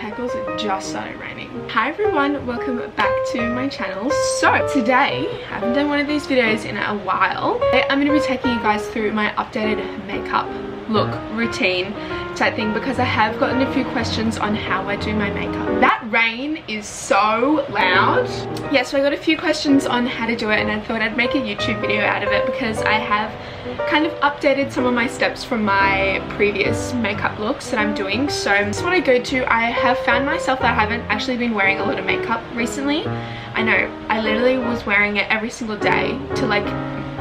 heckles, it just started raining. Hi everyone, welcome back to my channel. So today, I haven't done one of these videos in a while. I'm going to be taking you guys through my updated makeup look routine type thing because I have gotten a few questions on how I do my makeup. That rain is so loud. Yeah, so I got a few questions on how to do it and I thought I'd make a YouTube video out of it because I have kind of updated some of my steps from my previous makeup looks that I'm doing. So this is what I go to. I have found myself that I haven't actually been wearing a lot of makeup recently. I know, I literally was wearing it every single day to like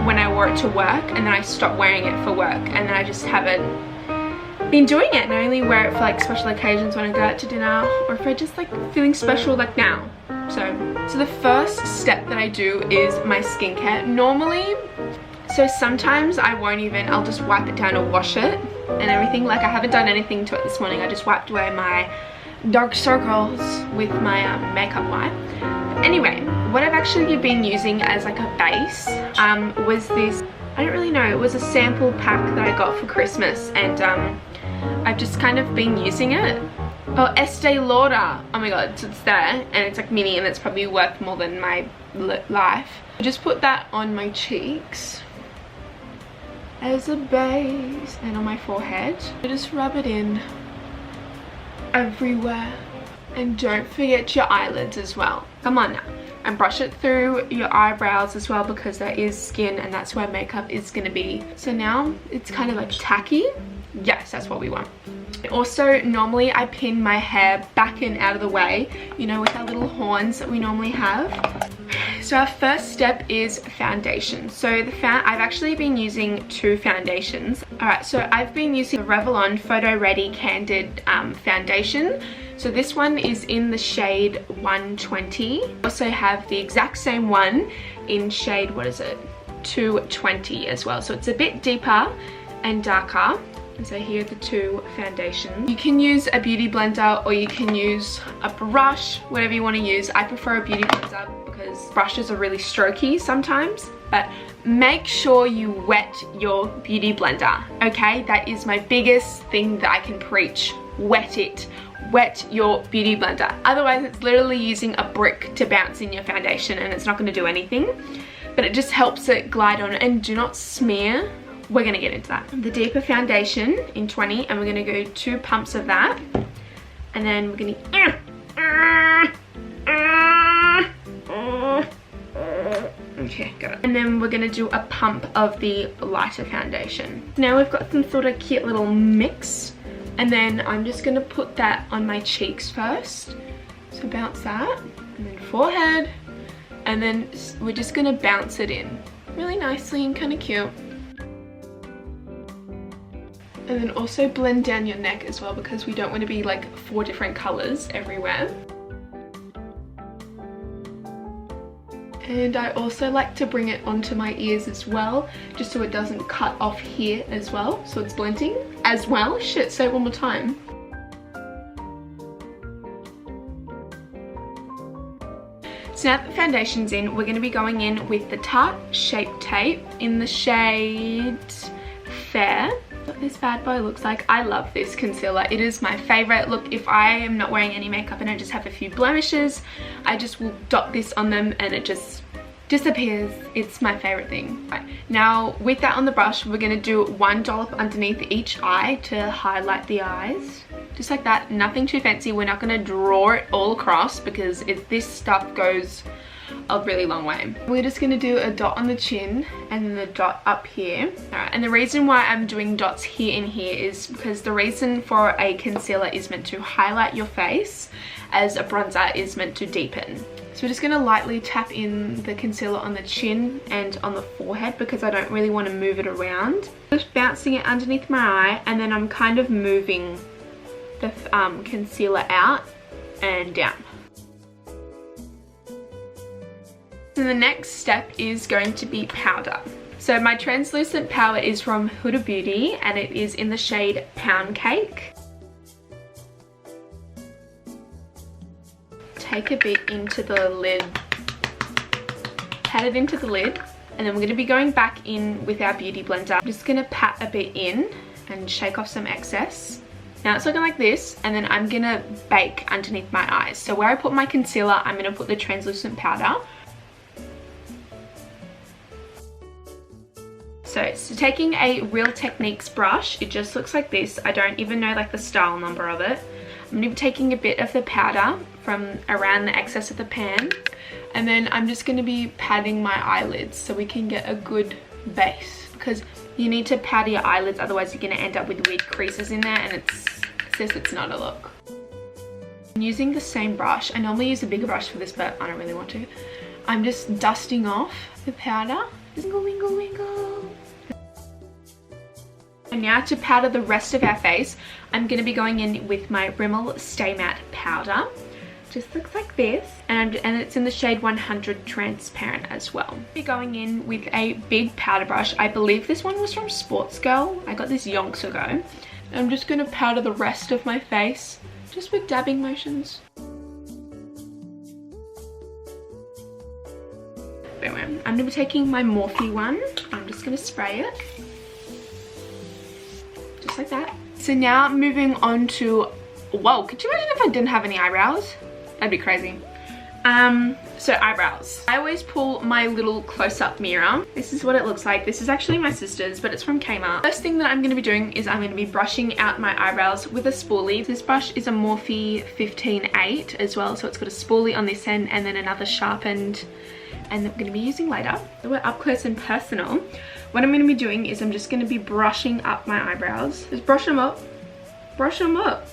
when I wore it to work, and then I stopped wearing it for work, and then I just haven't been doing it, and I only wear it for like special occasions when I go out to dinner or if I just like feeling special like now. So the first step that I do is my skincare. Normally, so sometimes I won't even, I'll just wipe it down or wash it and everything. Like I haven't done anything to it this morning. I just wiped away my dark circles with my makeup wipe. Anyway, what I've actually been using as like a base was this, I don't really know, it was a sample pack that I got for Christmas, and I've just kind of been using it. Oh, Estee Lauder, oh my god, so it's there and it's like mini and it's probably worth more than my life. I just put that on my cheeks as a base and on my forehead. I just rub it in everywhere. And don't forget your eyelids as well. Come on now. And brush it through your eyebrows as well because that is skin and that's where makeup is going to be. So now it's kind of like tacky. Yes, that's what we want. Also, normally I pin my hair back and out of the way, you know, with our little horns that we normally have. So our first step is foundation. So I've actually been using two foundations. Alright, so I've been using the Revlon Photo Ready Candid foundation. So this one is in the shade 120. I also have the exact same one in shade, what is it? 220 as well. So it's a bit deeper and darker. And so here are the two foundations. You can use a beauty blender or you can use a brush, whatever you want to use. I prefer a beauty blender because brushes are really strokey sometimes. But make sure you wet your beauty blender, okay? That is my biggest thing that I can preach. Wet it. Wet your beauty blender. Otherwise, it's literally using a brick to bounce in your foundation and it's not going to do anything. But it just helps it glide on, and do not smear. We're going to get into that. The deeper foundation in 20, and we're going to go 2 pumps of that. And then we're going to... Okay, got it. And then we're going to do a pump of the lighter foundation. Now we've got some sort of cute little mix. And then I'm just going to put that on my cheeks first. So bounce that. And then forehead. And then we're just going to bounce it in. Really nicely and kind of cute. And then also blend down your neck as well because we don't want to be like 4 different colours everywhere. And I also like to bring it onto my ears as well, just so it doesn't cut off here as well. So it's blending as well. Shit, say it one more time. So now that the foundation's in, we're going to be going in with the Tarte Shape Tape in the shade Fair. What this bad boy looks like. I love this concealer. It is my favorite. Look, if I am not wearing any makeup and I just have a few blemishes, I just will dot this on them and it just disappears. It's my favorite thing. Right. Now with that on the brush, we're going to do 1 dollop underneath each eye to highlight the eyes. Just like that. Nothing too fancy. We're not going to draw it all across because this stuff goes a really long way. We're just going to do a dot on the chin and then the dot up here. Alright, and the reason why I'm doing dots here and here is because the reason for a concealer is meant to highlight your face, as a bronzer is meant to deepen. So we're just going to lightly tap in the concealer on the chin and on the forehead because I don't really want to move it around. Just bouncing it underneath my eye, and then I'm kind of moving the concealer out and down. So the next step is going to be powder. So my translucent powder is from Huda Beauty and it is in the shade Pound Cake. Take a bit into the lid, pat it into the lid, and then we're going to be going back in with our beauty blender. I'm just going to pat a bit in and shake off some excess. Now it's looking like this, and then I'm gonna bake underneath my eyes. So where I put my concealer, I'm gonna put the translucent powder. So taking a Real Techniques brush, it just looks like this. I don't even know like the style number of it. I'm gonna be taking a bit of the powder from around the excess of the pan, and then I'm just gonna be patting my eyelids so we can get a good base, because you need to powder your eyelids, otherwise you're gonna end up with weird creases in there, and it says it's not a look. I'm using the same brush. I normally use a bigger brush for this, but I don't really want to. I'm just dusting off the powder. Wingle, wingle, wingle. And now to powder the rest of our face, I'm going to be going in with my Rimmel Stay Matte powder. Just looks like this, and it's in the shade 100 transparent as well. I'll be going in with a big powder brush. I believe this one was from Sports Girl. I got this yonks ago. I'm just going to powder the rest of my face just with dabbing motions. Boom. I'm going to be taking my Morphe one. I'm just going to spray it. Just like that. So now moving on to, whoa, could you imagine if I didn't have any eyebrows? That'd be crazy. So eyebrows. I always pull my little close-up mirror. This is what it looks like. This is actually my sister's, but it's from Kmart. First thing that I'm going to be doing is I'm going to be brushing out my eyebrows with a spoolie. This brush is a Morphe 15-8 as well, so it's got a spoolie on this end and then another sharpened, and I'm going to be using later. So we're up close and personal. What I'm going to be doing is I'm just going to be brushing up my eyebrows. Just brush them up. Brush them up.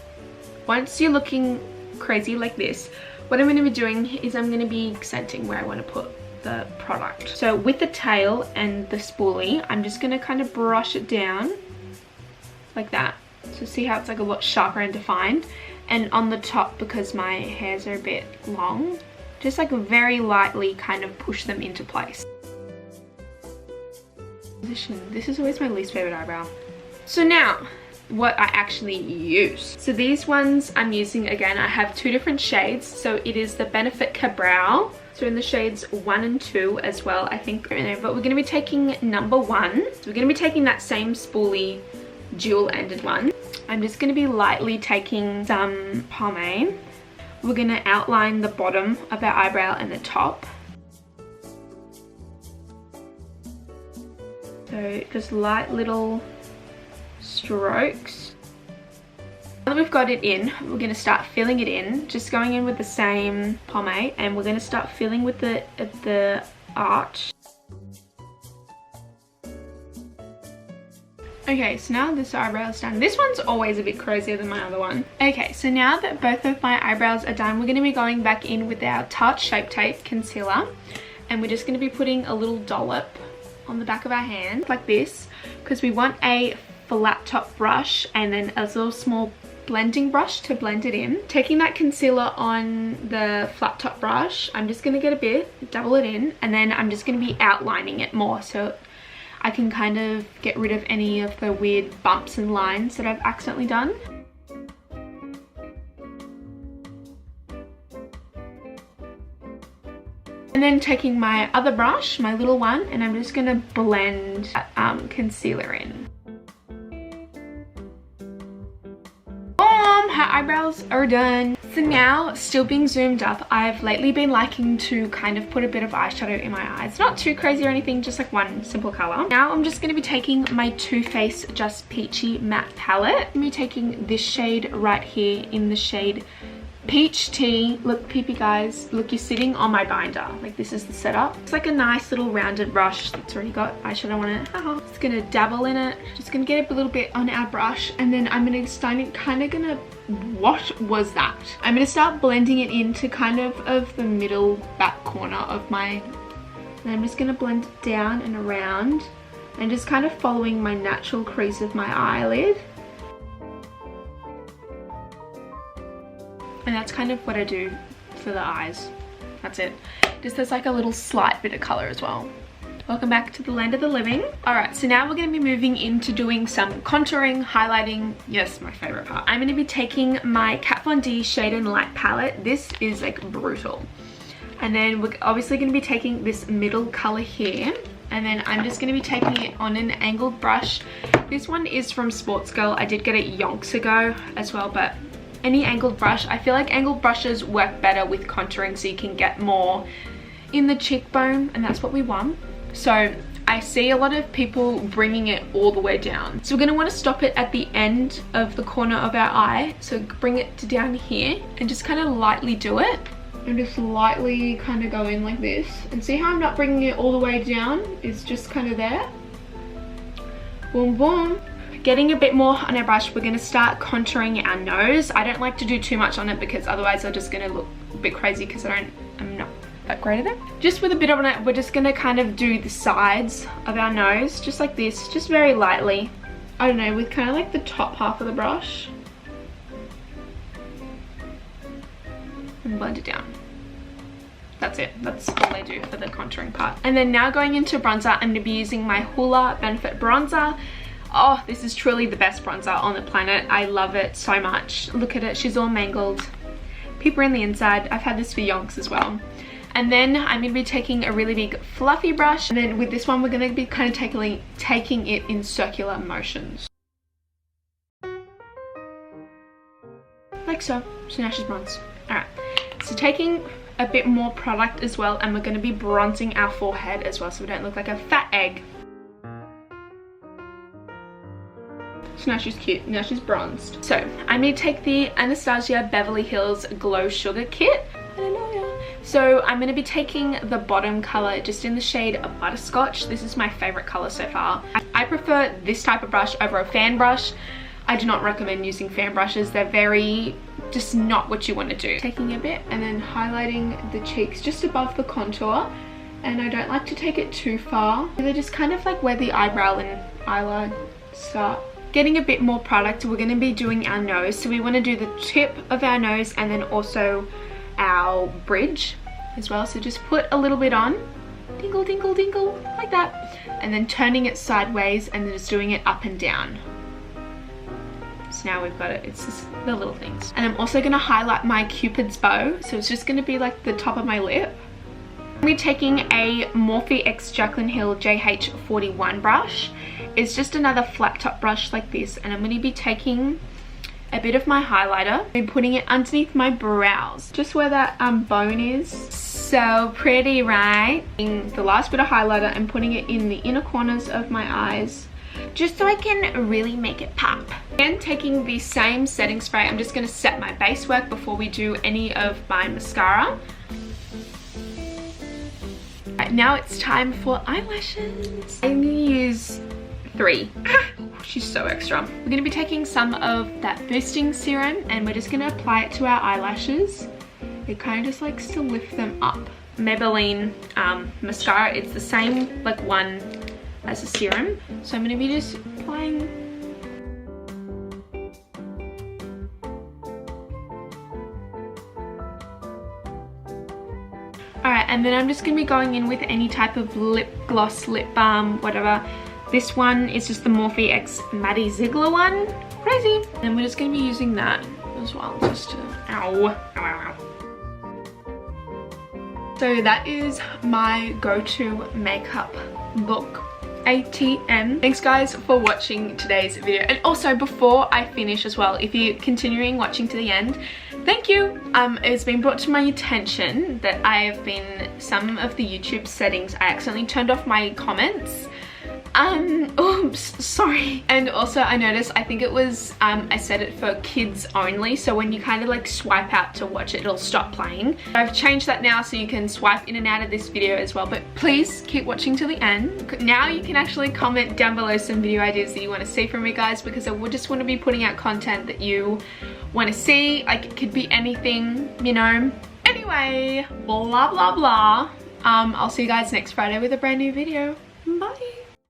Once you're looking crazy like this, what I'm going to be doing is I'm going to be accenting where I want to put the product. So with the tail and the spoolie, I'm just going to kind of brush it down like that. So see how it's like a lot sharper and defined. And on the top, because my hairs are a bit long, just like very lightly kind of push them into place. This is always my least favorite eyebrow. So now, what I actually use. So these ones I'm using, again, I have two different shades. So it is the Benefit Ka-Brow. So in the shades 1 and 2 as well, I think. But we're going to be taking number 1. So we're going to be taking that same spoolie dual-ended one. I'm just going to be lightly taking some pomade. We're going to outline the bottom of our eyebrow and the top. So just light little strokes. Now that we've got it in, we're going to start filling it in, just going in with the same pomade, and we're going to start filling with the arch. Okay, so now this eyebrow is done. This one's always a bit crazier than my other one. Okay, so now that both of my eyebrows are done, we're going to be going back in with our Tarte Shape Tape concealer, and we're just going to be putting a little dollop on the back of our hand like this, because we want a flat top brush and then a little small blending brush to blend it in. Taking that concealer on the flat top brush, I'm just going to get a bit, double it in, and then I'm just going to be outlining it more so I can kind of get rid of any of the weird bumps and lines that I've accidentally done. And then taking my other brush, my little one, and I'm just going to blend that concealer in. Her eyebrows are done. So now, still being zoomed up, I've lately been liking to kind of put a bit of eyeshadow in my eyes. Not too crazy or anything, just like one simple color. Now I'm just going to be taking my Too Faced Just Peachy matte palette. I'm going to be taking this shade right here in the shade Peach Tea. Look, peepee guys, look, you're sitting on my binder. Like, this is the setup. It's like a nice little rounded brush that's already got eyeshadow on it. Just gonna dabble in it. Just gonna get a little bit on our brush, and then I'm gonna start kind of gonna, what was that? I'm gonna start blending it into kind of the middle back corner of my, and I'm just gonna blend it down and around and just kind of following my natural crease of my eyelid. And that's kind of what I do for the eyes. That's it. Just there's like a little slight bit of color as well. Welcome back to the land of the living. Alright, so now we're going to be moving into doing some contouring, highlighting. Yes, my favorite part. I'm going to be taking my Kat Von D Shade and Light palette. This is like brutal. And then we're obviously going to be taking this middle color here. And then I'm just going to be taking it on an angled brush. This one is from Sportsgirl. I did get it yonks ago as well, but any angled brush, I feel like angled brushes work better with contouring, so you can get more in the cheekbone, and that's what we want. So I see a lot of people bringing it all the way down. So we're going to want to stop it at the end of the corner of our eye. So bring it to down here and just kind of lightly do it. And just lightly kind of go in like this. And see how I'm not bringing it all the way down? It's just kind of there. Boom, boom. Getting a bit more on our brush, we're going to start contouring our nose. I don't like to do too much on it because otherwise I'm just going to look a bit crazy because I'm not that great at it. Just with a bit on it, we're just going to kind of do the sides of our nose, just like this, just very lightly. I don't know, with kind of like the top half of the brush. And blend it down. That's it. That's all I do for the contouring part. And then now going into bronzer, I'm going to be using my Hoola Benefit Bronzer. Oh, this is truly the best bronzer on the planet. I love it so much. Look at it. She's all mangled. People in the inside. I've had this for yonks as well. And then I'm going to be taking a really big fluffy brush. And then with this one, we're going to be kind of taking it in circular motions. Like so. So now she's bronzed. Alright. So taking a bit more product as well, and we're going to be bronzing our forehead as well so we don't look like a fat egg. So now she's cute, now she's bronzed. So I'm going to take the Anastasia Beverly Hills Glow Sugar Kit. So I'm going to be taking the bottom color just in the shade of Butterscotch. This is my favorite color so far. I prefer this type of brush over a fan brush. I do not recommend using fan brushes. They're very, just not what you want to do. Taking a bit and then highlighting the cheeks just above the contour. And I don't like to take it too far. They're just kind of like where the eyebrow and eyelid start. Getting a bit more product, we're going to be doing our nose. So we want to do the tip of our nose and then also our bridge as well. So just put a little bit on. Dingle, dingle, dingle, like that. And then turning it sideways and then just doing it up and down. So now we've got it, it's just the little things. And I'm also going to highlight my Cupid's bow. So it's just going to be like the top of my lip. I'm taking a Morphe X Jaclyn Hill JH41 brush. It's just another flat top brush like this. And I'm going to be taking a bit of my highlighter and putting it underneath my brows. Just where that bone is. So pretty, right? The last bit of highlighter and putting it in the inner corners of my eyes, just so I can really make it pop. And taking the same setting spray, I'm just going to set my base work before we do any of my mascara. Right, now it's time for eyelashes. I'm going to use 3. She's so extra. We're going to be taking some of that boosting serum and we're just going to apply it to our eyelashes. It kind of just likes to lift them up. Maybelline mascara, it's the same like one as a serum. So I'm going to be just applying. Alright, and then I'm just going to be going in with any type of lip gloss, lip balm, whatever. This one is just the Morphe X Maddie Ziegler one. Crazy. And we're just going to be using that as well, just to, ow, ow, ow, ow. So that is my go-to makeup look. ATM. Thanks guys for watching today's video. And also before I finish as well, if you're continuing watching to the end, thank you. It's been brought to my attention that some of the YouTube settings, I accidentally turned off my comments. Oops, sorry. And also I noticed, I think it was, I set it for kids only, so when you kind of like swipe out to watch it, it'll stop playing. I've changed that now so you can swipe in and out of this video as well, but please keep watching till the end. Now you can actually comment down below some video ideas that you want to see from me guys, because I would just want to be putting out content that you want to see. Like it could be anything, you know. Anyway, blah blah blah. I'll see you guys next Friday with a brand new video. Bye.